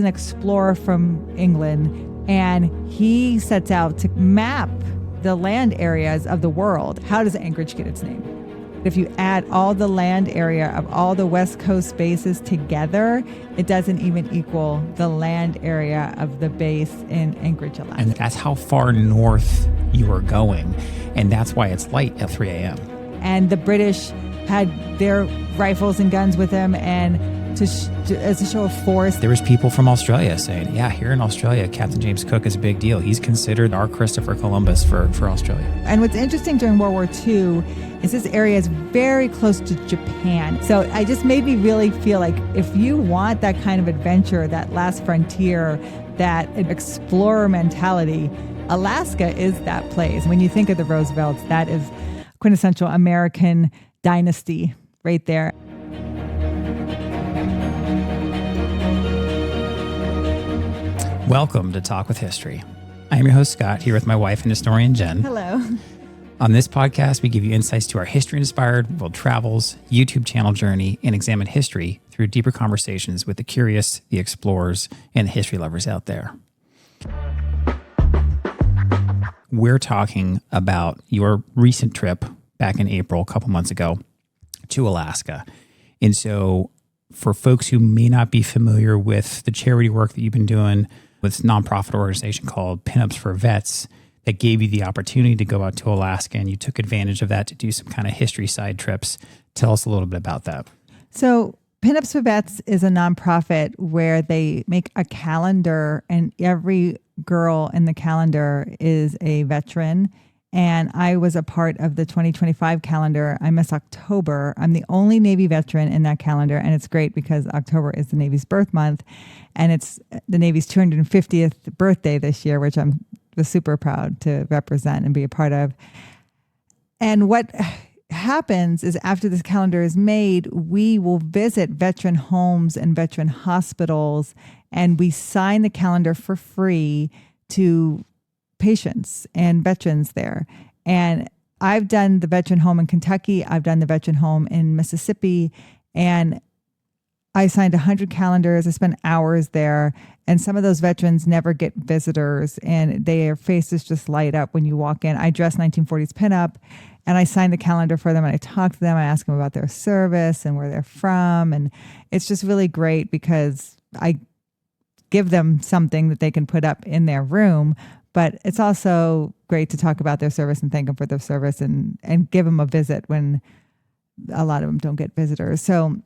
an explorer from England, and he sets out to map the land areas of the world. How does Anchorage get its name? If you add all the land area of all the West Coast bases together, it doesn't even equal the land area of the base in Anchorage, Alaska. And that's how far north you are going. And that's why it's light at 3 a.m. And the British had their rifles and guns with them, and as a show of force. There was people from Australia saying, yeah, here in Australia, Captain James Cook is a big deal. He's considered our Christopher Columbus for Australia. And what's interesting during World War II is this area is very close to Japan. So I just made me really feel like if you want that kind of adventure, that last frontier, that explorer mentality, Alaska is that place. When you think of the Roosevelts, that is quintessential American dynasty right there. Welcome to Talk with History. I am your host, Scott, here with my wife and historian, Jenn. Hello. On this podcast, we give you insights to our history-inspired world travels, YouTube channel journey, and examine history through deeper conversations with the curious, the explorers, and the history lovers out there. We're talking about your recent trip back in April, a couple months ago, to Alaska. And so for folks who may not be familiar with the charity work that you've been doing with this nonprofit organization called Pinups for Vets, that gave you the opportunity to go out to Alaska, and you took advantage of that to do some kind of history side trips. Tell us a little bit about that. So Pinups for Vets is a nonprofit where they make a calendar, and every girl in the calendar is a veteran. And I was a part of the 2025 calendar. I miss October. I'm the only Navy veteran in that calendar. And it's great because October is the Navy's birth month. And it's the Navy's 250th birthday this year, which I'm super proud to represent and be a part of. And what happens is after this calendar is made, we will visit veteran homes and veteran hospitals, and we sign the calendar for free to patients and veterans there. And I've done the veteran home in Kentucky. I've done the veteran home in Mississippi. And I signed 100 calendars. I spent hours there. And some of those veterans never get visitors, and their faces just light up when you walk in. I dress 1940s pinup, and I sign the calendar for them, and I talk to them. I ask them about their service and where they're from. And it's just really great because I give them something that they can put up in their room. But it's also great to talk about their service and thank them for their service and give them a visit when a lot of them don't get visitors. So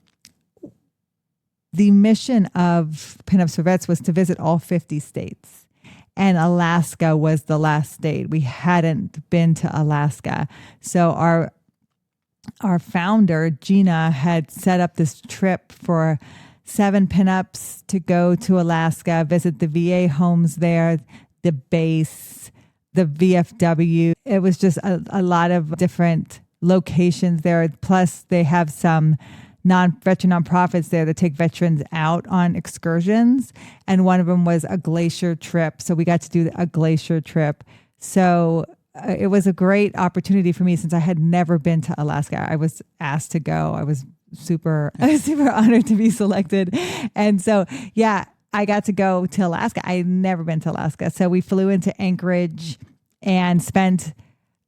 the mission of Pinups for Vets was to visit all 50 states. And Alaska was the last state. We hadn't been to Alaska. So our founder, Gina, had set up this trip for 7 pinups to go to Alaska, visit the VA homes there, the base, the VFW. It was just a lot of different locations there. Plus, they have some veteran nonprofits there that take veterans out on excursions. And one of them was a glacier trip. So we got to do a glacier trip. So it was a great opportunity for me since I had never been to Alaska. I was asked to go. I was super honored to be selected. And so, yeah, I got to go to Alaska. I had never been to Alaska. So we flew into Anchorage and spent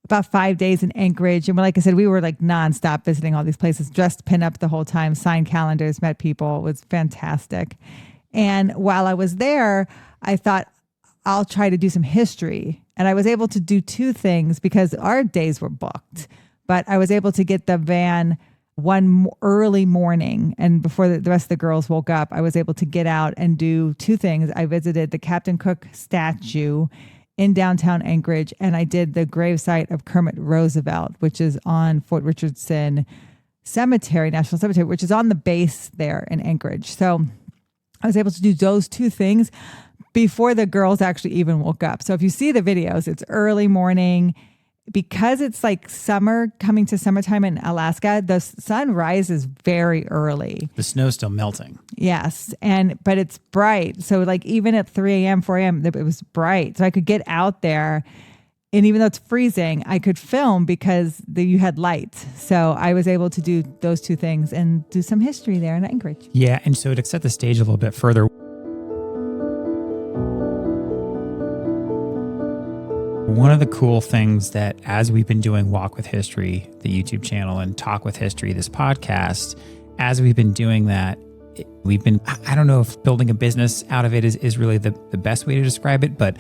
about 5 days in Anchorage. And like I said, we were like nonstop visiting all these places, dressed pinup the whole time, signed calendars, met people. It was fantastic. And while I was there, I thought I'll try to do some history. And I was able to do 2 things because our days were booked. But I was able to get the van one early morning, and before the rest of the girls woke up, I was able to get out and do 2 things. I visited the Captain Cook statue in downtown Anchorage, and I did the gravesite of Kermit Roosevelt, which is on Fort Richardson Cemetery, National Cemetery, which is on the base there in Anchorage. So I was able to do those 2 things before the girls actually even woke up. So if you see the videos, it's early morning. Because it's like summer, coming to summertime in Alaska, the sun rises very early. The snow's still melting. Yes. But it's bright. So like even at 3 a.m., 4 a.m., it was bright. So I could get out there. And even though it's freezing, I could film because you had light. So I was able to do those 2 things and do some history there in Anchorage. Yeah. And so to set the stage a little bit further, one of the cool things that as we've been doing Walk with History, the YouTube channel, and Talk with History, this podcast, as we've been doing that, we've been, I don't know if building a business out of it is really the best way to describe it, but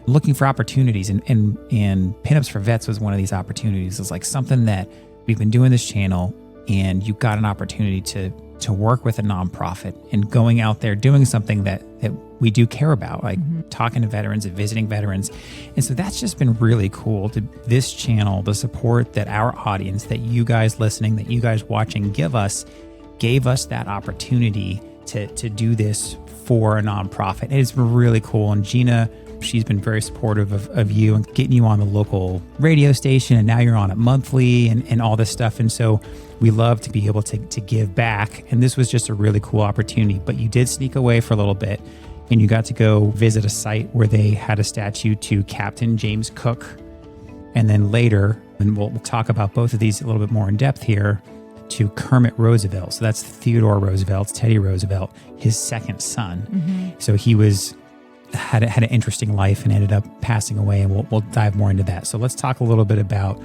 looking for opportunities. And Pinups for Vets was one of these opportunities. It's like something that we've been doing this channel, and you've got an opportunity to work with a nonprofit and going out there doing something that we do care about, like talking to veterans and visiting veterans. And so that's just been really cool to this channel, the support that our audience, that you guys listening, that you guys watching gave us that opportunity to do this for a nonprofit. And it's really cool. And Gina, she's been very supportive of you and getting you on the local radio station. And now you're on it monthly and all this stuff. And so we love to be able to give back. And this was just a really cool opportunity. But you did sneak away for a little bit, and you got to go visit a site where they had a statue to Captain James Cook. And then later, and we'll talk about both of these a little bit more in depth here, to Kermit Roosevelt. So that's Theodore Roosevelt, Teddy Roosevelt, his second son. So he had an interesting life and ended up passing away, and we'll dive more into that. So let's talk a little bit about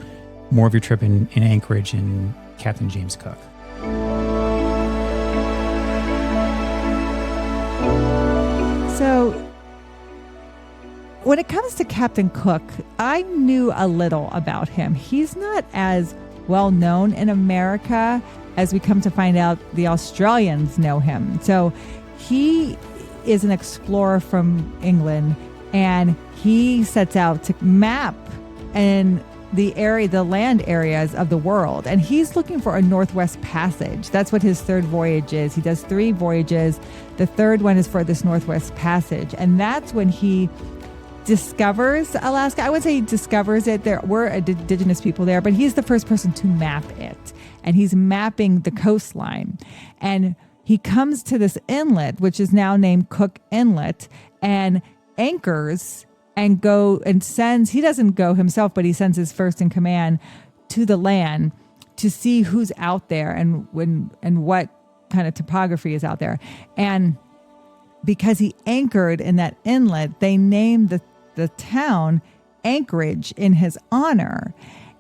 more of your trip in Anchorage and Captain James Cook. So when it comes to Captain Cook, I knew a little about him. He's not as well known in America as we come to find out the Australians know him. So he is an explorer from England, and he sets out to map and the land areas of the world. And he's looking for a Northwest Passage. That's what his third voyage is. He does 3 voyages. The third one is for this Northwest Passage. And that's when he discovers Alaska. I would say he discovers it. There were indigenous people there, but he's the first person to map it. And he's mapping the coastline. And he comes to this inlet, which is now named Cook Inlet, and anchors and sends, he doesn't go himself, but he sends his first in command to the land to see who's out there and what kind of topography is out there. And because he anchored in that inlet, they named the town Anchorage in his honor.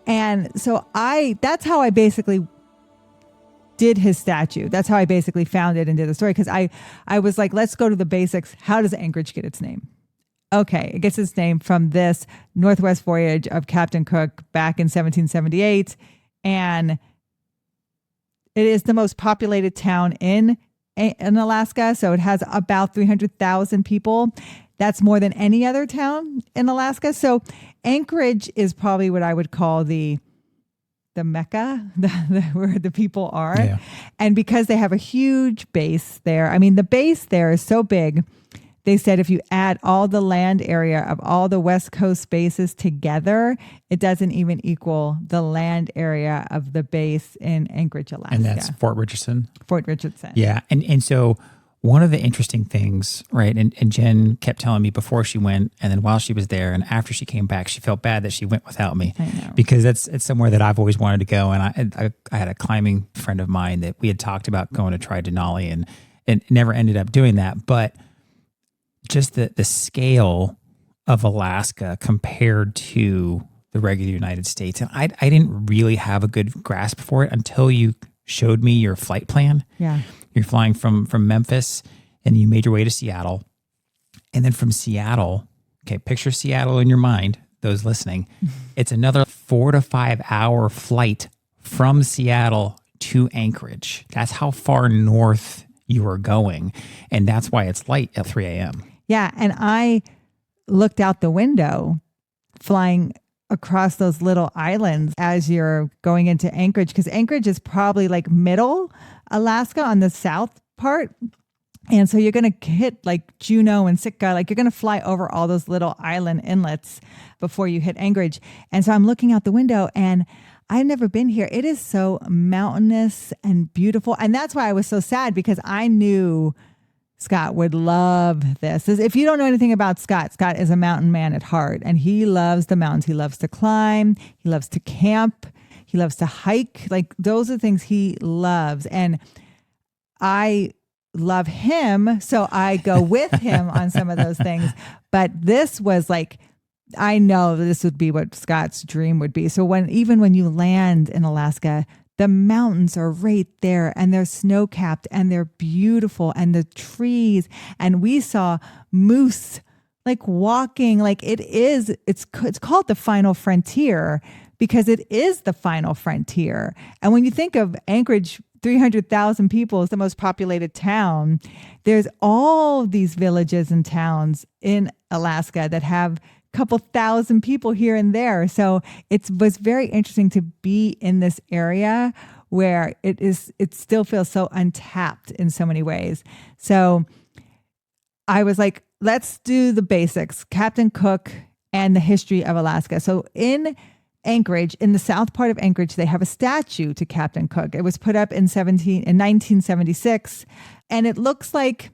And so that's how I basically did his statue. That's how I basically found it and did the story. Because I was like, let's go to the basics. How does Anchorage get its name? Okay, it gets its name from this Northwest voyage of Captain Cook back in 1778. And it is the most populated town in Alaska. So it has about 300,000 people. That's more than any other town in Alaska. So Anchorage is probably what I would call the Mecca, where the people are. Yeah. And because they have a huge base there, I mean, the base there is so big, they said if you add all the land area of all the West Coast bases together, it doesn't even equal the land area of the base in Anchorage, Alaska. And that's Fort Richardson? Fort Richardson. Yeah. And so one of the interesting things, right, and Jenn kept telling me before she went, and then while she was there, and after she came back, she felt bad that she went without me. I know. Because it's somewhere that I've always wanted to go. And I had a climbing friend of mine that we had talked about going to try Denali, and never ended up doing that. But just the scale of Alaska compared to the regular United States. And I didn't really have a good grasp for it until you showed me your flight plan. Yeah. You're flying from Memphis, and you made your way to Seattle. And then from Seattle, okay, picture Seattle in your mind, those listening. It's another 4 to 5 hour flight from Seattle to Anchorage. That's how far north you are going. And that's why it's light at 3 a.m. Yeah. And I looked out the window flying across those little islands as you're going into Anchorage, because Anchorage is probably like middle Alaska on the south part. And so you're going to hit like Juneau and Sitka, like you're going to fly over all those little island inlets before you hit Anchorage. And so I'm looking out the window, and I've never been here. It is so mountainous and beautiful. And that's why I was so sad, because I knew Scott would love this. If you don't know anything about Scott, Scott is a mountain man at heart, and he loves the mountains. He loves to climb. He loves to camp. He loves to hike. Like, those are the things he loves. And I love him, so I go with him on some of those things. But this was like I know that this would be what Scott's dream would be. So even when you land in Alaska, the mountains are right there and they're snow-capped and they're beautiful, and the trees, and we saw moose like walking, like it's called the final frontier because it is the final frontier. And when you think of Anchorage, 300,000 people is the most populated town. There's all these villages and towns in Alaska that have a couple thousand people here and there. So it was very interesting to be in this area where it still feels so untapped in so many ways. So I was like, let's do the basics, Captain Cook and the history of Alaska. So in Anchorage, in the south part of Anchorage, they have a statue to Captain Cook. It was put up in 1976, and it looks like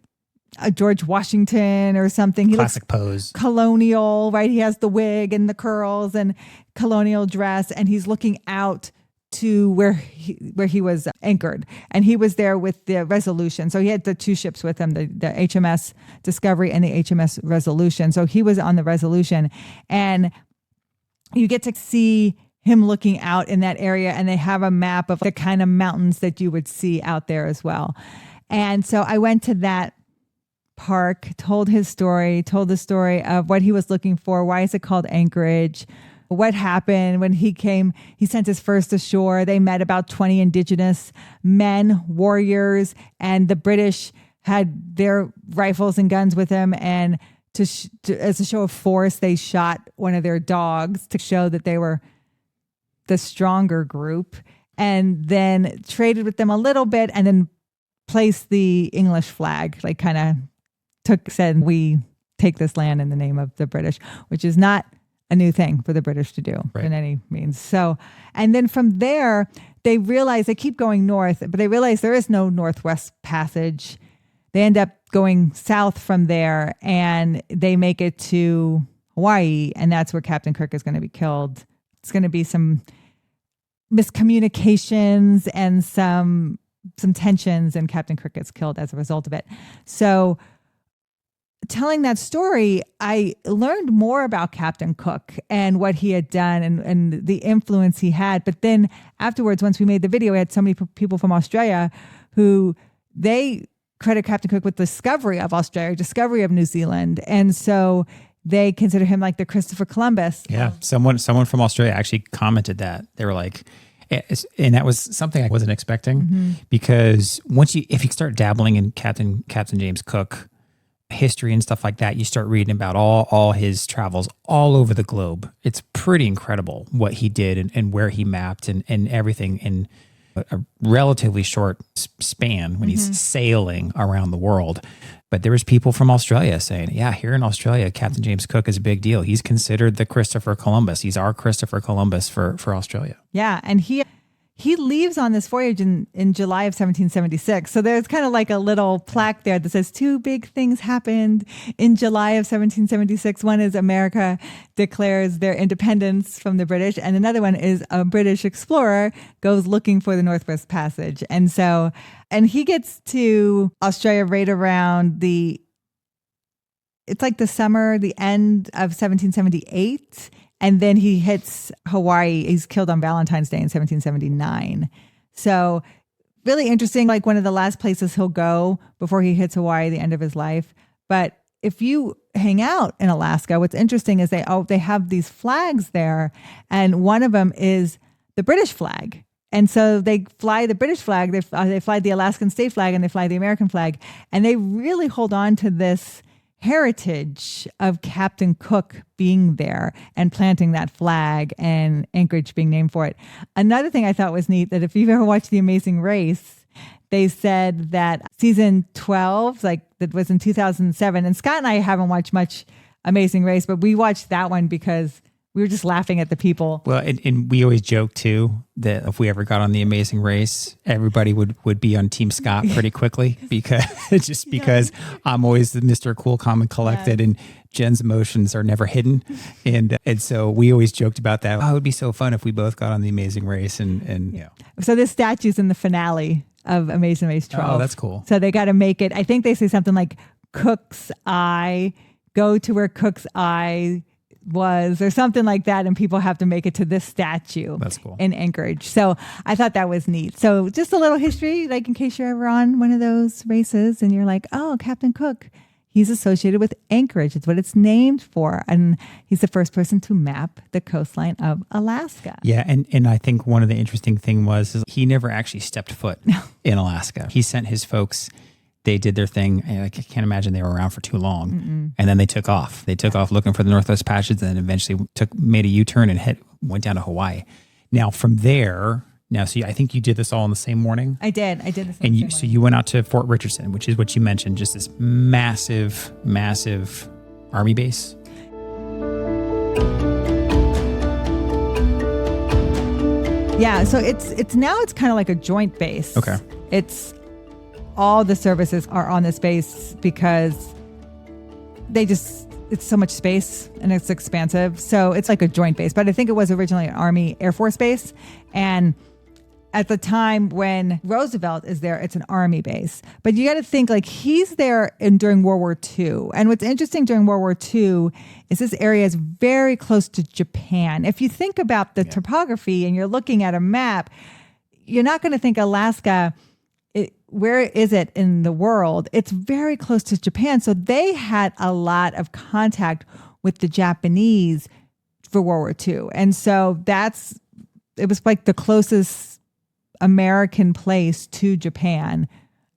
a George Washington or something. He Classic looks pose. colonial, right? He has the wig and the curls and colonial dress, and he's looking out to where he was anchored, and he was there with the Resolution. So he had the two ships with him, the HMS Discovery and the HMS Resolution. So he was on the Resolution, and you get to see him looking out in that area, and they have a map of the kind of mountains that you would see out there as well. And so I went to that park, told the story of what he was looking for. Why is it called Anchorage? What happened when he came? He sent his first ashore. They met about 20 indigenous men, warriors, and the British had their rifles and guns with them. And as a show of force, they shot one of their dogs to show that they were the stronger group, and then traded with them a little bit, and then placed the English flag, like kind of said, we take this land in the name of the British, which is not a new thing for the British to do in any means. So, and then from there, they keep going north, but they realize there is no Northwest Passage. They end up going south from there, and they make it to Hawaii, and that's where Captain Kirk is going to be killed. It's going to be some miscommunications and some tensions, and Captain Kirk gets killed as a result of it. So telling that story, I learned more about Captain Cook and what he had done and the influence he had. But then afterwards, once we made the video, we had so many people from Australia who they credit Captain Cook with discovery of Australia, discovery of New Zealand. And so they consider him like the Christopher Columbus. Yeah. Someone from Australia actually commented that. They were like, and that was something I wasn't expecting, because if you start dabbling in Captain James Cook history and stuff like that, you start reading about all his travels all over the globe. It's pretty incredible what he did and where he mapped and everything in a relatively short span when he's sailing around the world. But there was people from Australia saying, yeah, here in Australia, Captain James Cook is a big deal. He's considered the Christopher Columbus. He's our Christopher Columbus for Australia. Yeah. And he leaves on this voyage in July of 1776. So there's kind of like a little plaque there that says two big things happened in July of 1776. One is America declares their independence from the British, and another one is a British explorer goes looking for the Northwest Passage. And he gets to Australia right around it's like the summer, the end of 1778. And then he hits Hawaii. He's killed on Valentine's Day in 1779. So really interesting, like one of the last places he'll go before he hits Hawaii, the end of his life. But if you hang out in Alaska, what's interesting is they have these flags there. And one of them is the British flag. And so they fly the British flag, they fly the Alaskan state flag, and they fly the American flag. And they really hold on to this heritage of Captain Cook being there and planting that flag and Anchorage being named for it. Another thing I thought was neat, that if you've ever watched The Amazing Race, they said that season 12, like that was in 2007, and Scott and I haven't watched much Amazing Race, but we watched that one because we were just laughing at the people. Well, and we always joke too that if we ever got on The Amazing Race, everybody would be on Team Scott pretty quickly because I'm always the Mr. Cool, Calm, and Collected, and Jen's emotions are never hidden, and so we always joked about that. Oh, it would be so fun if we both got on The Amazing Race, and you know. So this statue's in the finale of Amazing Race 12. Oh, that's cool. So they got to make it. I think they say something like Cook's Eye. Go to where Cook's Eye was or something like that, and people have to make it to this statue. That's cool. In Anchorage. So I thought that was neat. So just a little history, like in case you're ever on one of those races and you're like, oh, Captain Cook, he's associated with Anchorage. It's what it's named for. And he's the first person to map the coastline of Alaska. Yeah. And I think one of the interesting thing is he never actually stepped foot in Alaska. He sent his folks. They did their thing. And I can't imagine they were around for too long. Mm-mm. And then they took off. They took off looking for the Northwest Passage, and then eventually made a U-turn and went down to Hawaii. Now from there, I think you did this all in the same morning. I did the same. And so you went out to Fort Richardson, which is what you mentioned, just this massive, massive Army base. Yeah. So it's kind of like a joint base. Okay. It's all the services are on this base because it's so much space and it's expansive. So it's like a joint base, but I think it was originally an Army Air Force base. And at the time when Roosevelt is there, it's an Army base. But you got to think like he's there during World War II. And what's interesting during World War II is this area is very close to Japan. If you think about the topography and you're looking at a map, you're not going to think Alaska, where is it in the world? It's very close to Japan. So they had a lot of contact with the Japanese for World War II. And so it was like the closest American place to Japan.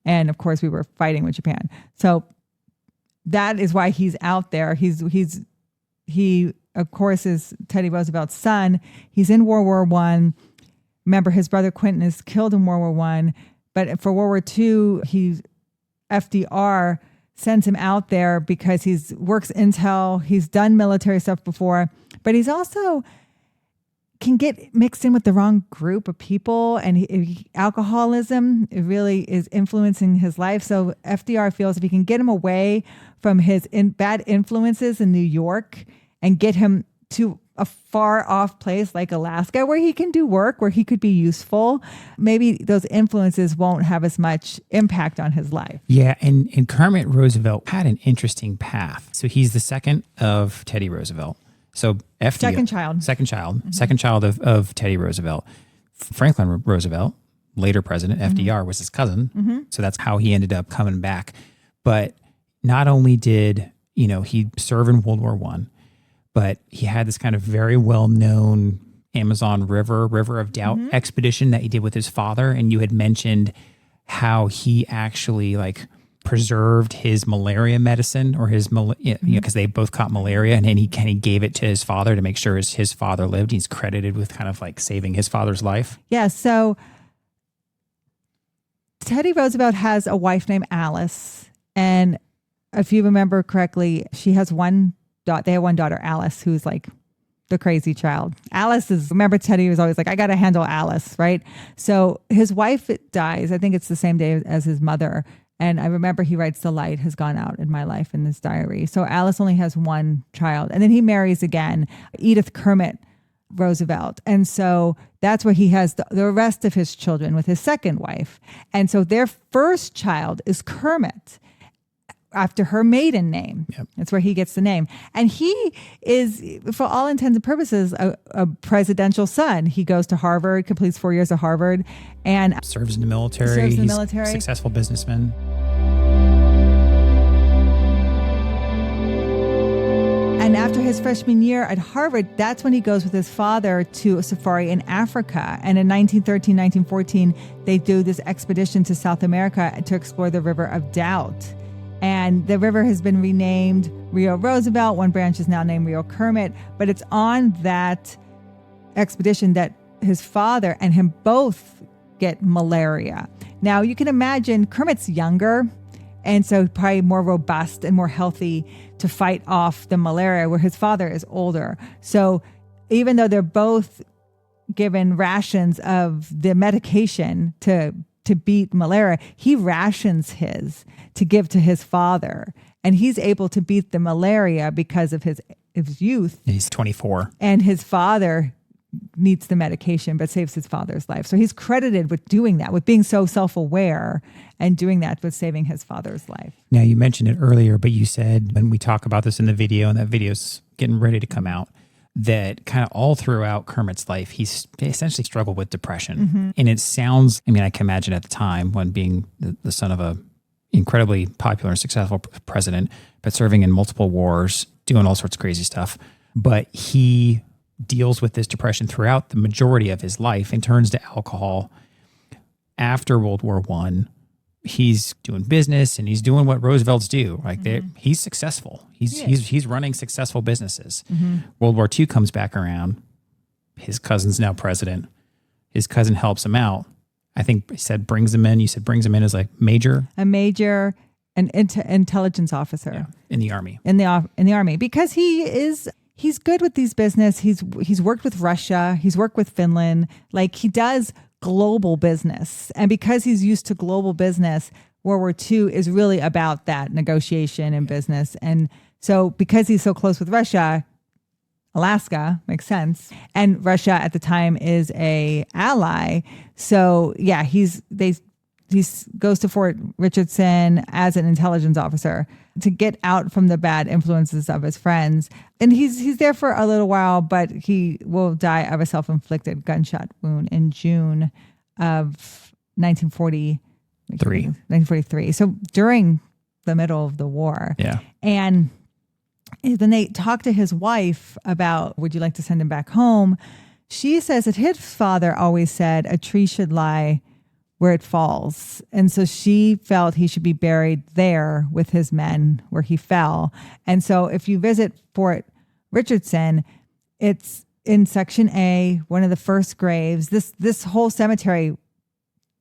And of course we were fighting with Japan. So that is why he's out there. He of course is Teddy Roosevelt's son. He's in World War I. Remember, his brother Quentin is killed in World War I. But for World War II, FDR sends him out there because he's works intel. He's done military stuff before, but he's also can get mixed in with the wrong group of people, and alcoholism really is influencing his life. So FDR feels if he can get him away from his bad influences in New York and get him to a far off place like Alaska where he can do work, where he could be useful, maybe those influences won't have as much impact on his life. Yeah. And Kermit Roosevelt had an interesting path. So he's the second of Teddy Roosevelt. So FDR. Second child of Teddy Roosevelt. Franklin Roosevelt, later president, FDR was his cousin. Mm-hmm. So that's how he ended up coming back. But not only did, he serve in World War I, but he had this kind of very well-known Amazon River of Doubt expedition that he did with his father. And you had mentioned how he actually preserved his malaria medicine or his, because they both caught malaria, and then he kind of gave it to his father to make sure his father lived. He's credited with kind of saving his father's life. Yeah. So Teddy Roosevelt has a wife named Alice. And if you remember correctly, she has they have one daughter, Alice, who's the crazy child. Remember Teddy was always I got to handle Alice, right? So his wife dies. I think it's the same day as his mother. And I remember he writes, "The light has gone out in my life" in this diary. So Alice only has one child. And then he marries again, Edith Kermit Roosevelt. And so that's where he has the rest of his children with his second wife. And so their first child is Kermit, after her maiden name. Yep. That's where he gets the name. And he is, for all intents and purposes, a presidential son. He goes to Harvard, completes 4 years of Harvard, and serves in the military. He's a successful businessman. And after his freshman year at Harvard, that's when he goes with his father to a safari in Africa. And in 1913, 1914, they do this expedition to South America to explore the River of Doubt. And the river has been renamed Rio Roosevelt. One branch is now named Rio Kermit. But it's on that expedition that his father and him both get malaria. Now, you can imagine Kermit's younger, and so probably more robust and more healthy to fight off the malaria, where his father is older. So even though they're both given rations of the medication to beat malaria, he rations his to give to his father. And he's able to beat the malaria because of his youth. He's 24. And his father needs the medication, but saves his father's life. So he's credited with doing that, with being so self-aware and doing that with saving his father's life. Now, you mentioned it earlier, but you said, and we talk about this in the video, and that video's getting ready to come out, that kind of all throughout Kermit's life, he's essentially struggled with depression. And it sounds, I mean, I can imagine at the time when being the son of a incredibly popular and successful president, but serving in multiple wars, doing all sorts of crazy stuff. But he deals with this depression throughout the majority of his life and turns to alcohol. After World War I, he's doing business and he's doing what Roosevelts do. Like he's successful. He's running successful businesses. World War II comes back around. His cousin's now president. His cousin helps him out. I think he said brings him in. You said brings him in as like a major, an intelligence officer in the army. In the army, because he's good with these business. He's worked with Russia. He's worked with Finland. Like he does global business. And because he's used to global business, World War II is really about that negotiation and business. And so because he's so close with Russia, Alaska makes sense. And Russia at the time is a ally. So yeah, he goes to Fort Richardson as an intelligence officer to get out from the bad influences of his friends. And he's there for a little while, but he will die of a self-inflicted gunshot wound in June of 1943. So during the middle of the war. Yeah. And then they talk to his wife about, would you like to send him back home? She says that his father always said a tree should lie where it falls. And so she felt he should be buried there with his men where he fell. And so if you visit Fort Richardson, it's in Section A, one of the first graves. This whole cemetery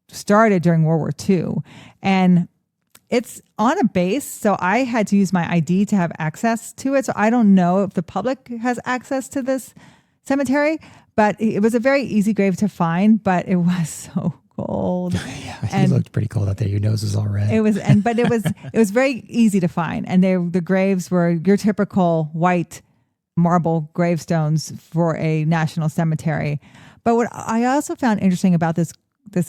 started during World War II. And it's on a base, so I had to use my ID to have access to it. So I don't know if the public has access to this cemetery, but it was a very easy grave to find, but it was so cold. Yeah, you looked pretty cold out there. Your nose was all red. It was very easy to find. And the graves were your typical white marble gravestones for a national cemetery. But what I also found interesting about this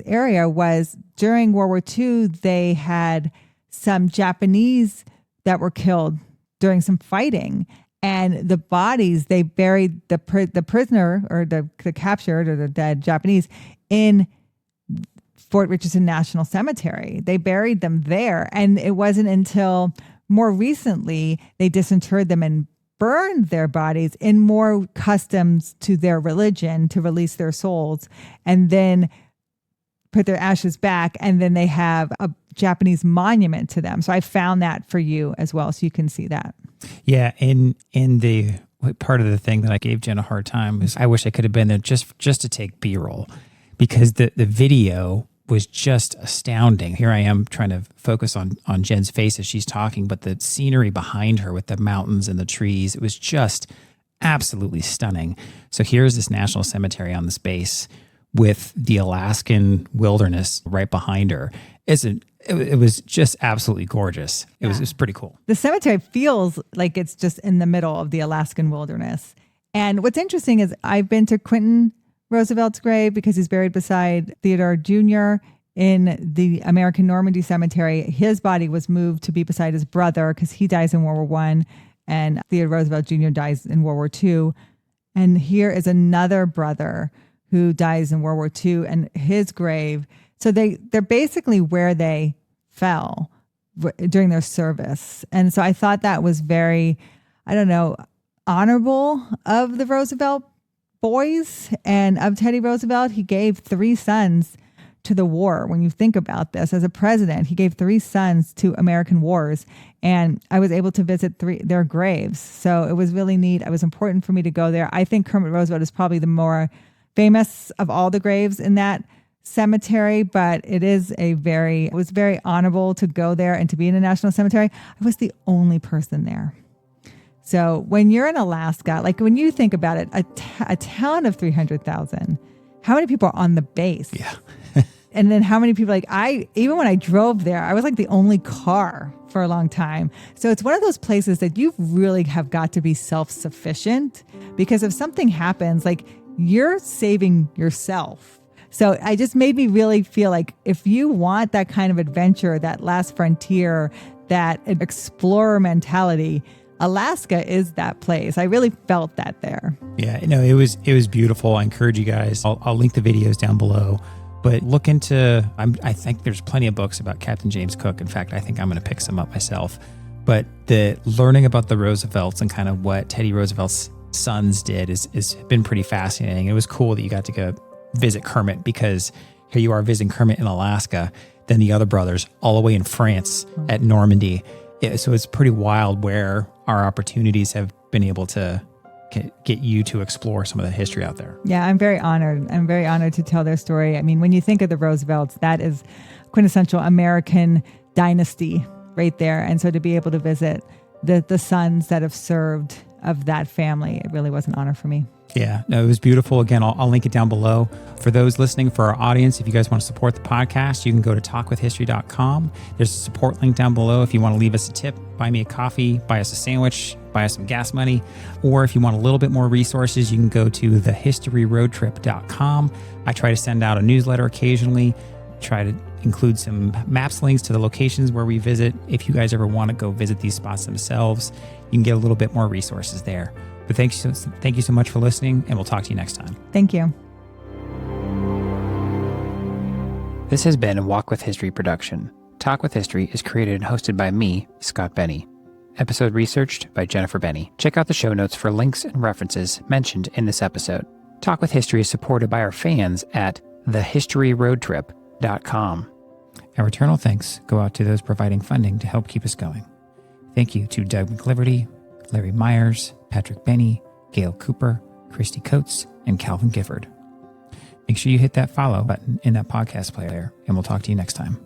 area was during World War II, they had some Japanese that were killed during some fighting, and the bodies, they buried the prisoner or the captured or the dead Japanese in Fort Richardson National Cemetery. They buried them there, and it wasn't until more recently they disinterred them and burned their bodies in more customs to their religion to release their souls, and then put their ashes back, and then they have a Japanese monument to them. So I found that for you as well, so you can see that. Yeah, in the part of the thing that I gave Jen a hard time is I wish I could have been there just to take B-roll, because the video was just astounding. Here I am trying to focus on Jen's face as she's talking, but the scenery behind her with the mountains and the trees, it was just absolutely stunning. So here's this national cemetery on this base with the Alaskan wilderness right behind her. It was just absolutely gorgeous. It was pretty cool. The cemetery feels like it's just in the middle of the Alaskan wilderness. And what's interesting is I've been to Quentin Roosevelt's grave because he's buried beside Theodore Jr. in the American Normandy Cemetery. His body was moved to be beside his brother because he dies in World War I, and Theodore Roosevelt Jr. dies in World War II. And here is another brother who dies in World War II, and his grave. So they're basically where they fell during their service. And so I thought that was very, honorable of the Roosevelt boys and of Teddy Roosevelt. He gave 3 sons to the war. When you think about this, as a president, he gave 3 sons to American wars. And I was able to visit their graves. So it was really neat. It was important for me to go there. I think Kermit Roosevelt is probably the more famous of all the graves in that cemetery, but it was very honorable to go there and to be in a national cemetery. I was the only person there. So when you're in Alaska, like when you think about it, a town of 300,000, how many people are on the base? Yeah. And then how many people, even when I drove there, I was like the only car for a long time. So it's one of those places that you really have got to be self-sufficient, because if something happens, like you're saving yourself. So I just made me really feel like if you want that kind of adventure, that last frontier, that explorer mentality, Alaska is that place. I really felt that there. Yeah, it was beautiful. I encourage you guys. I'll link the videos down below, but look into, I think there's plenty of books about Captain James Cook. In fact, I think I'm going to pick some up myself. But the learning about the Roosevelts and kind of what Teddy Roosevelt's sons did is been pretty fascinating. It was cool that you got to go visit Kermit, because here you are visiting Kermit in Alaska, then the other brothers all the way in France at Normandy. Yeah, so it's pretty wild where our opportunities have been able to get you to explore some of the history out there. Yeah, I'm very honored. I'm very honored to tell their story. I mean, when you think of the Roosevelts, that is quintessential American dynasty right there. And so to be able to visit the sons that have served of that family, it really was an honor for me. Yeah, no, it was beautiful. Again, I'll link it down below. For those listening, for our audience, if you guys want to support the podcast, you can go to talkwithhistory.com. There's a support link down below. If you want to leave us a tip, buy me a coffee, buy us a sandwich, buy us some gas money. Or if you want a little bit more resources, you can go to thehistoryroadtrip.com. I try to send out a newsletter occasionally, try to include some maps links to the locations where we visit. If you guys ever want to go visit these spots themselves, you can get a little bit more resources there. But thank you so much for listening, and we'll talk to you next time. Thank you. This has been a Walk with History production. Talk with History is created and hosted by me, Scott Benny. Episode researched by Jennifer Benny. Check out the show notes for links and references mentioned in this episode. Talk with History is supported by our fans at thehistoryroadtrip.com. Our eternal thanks go out to those providing funding to help keep us going. Thank you to Doug McLiverty, Larry Myers, Patrick Benny, Gail Cooper, Christy Coates, and Calvin Gifford. Make sure you hit that follow button in that podcast player, and we'll talk to you next time.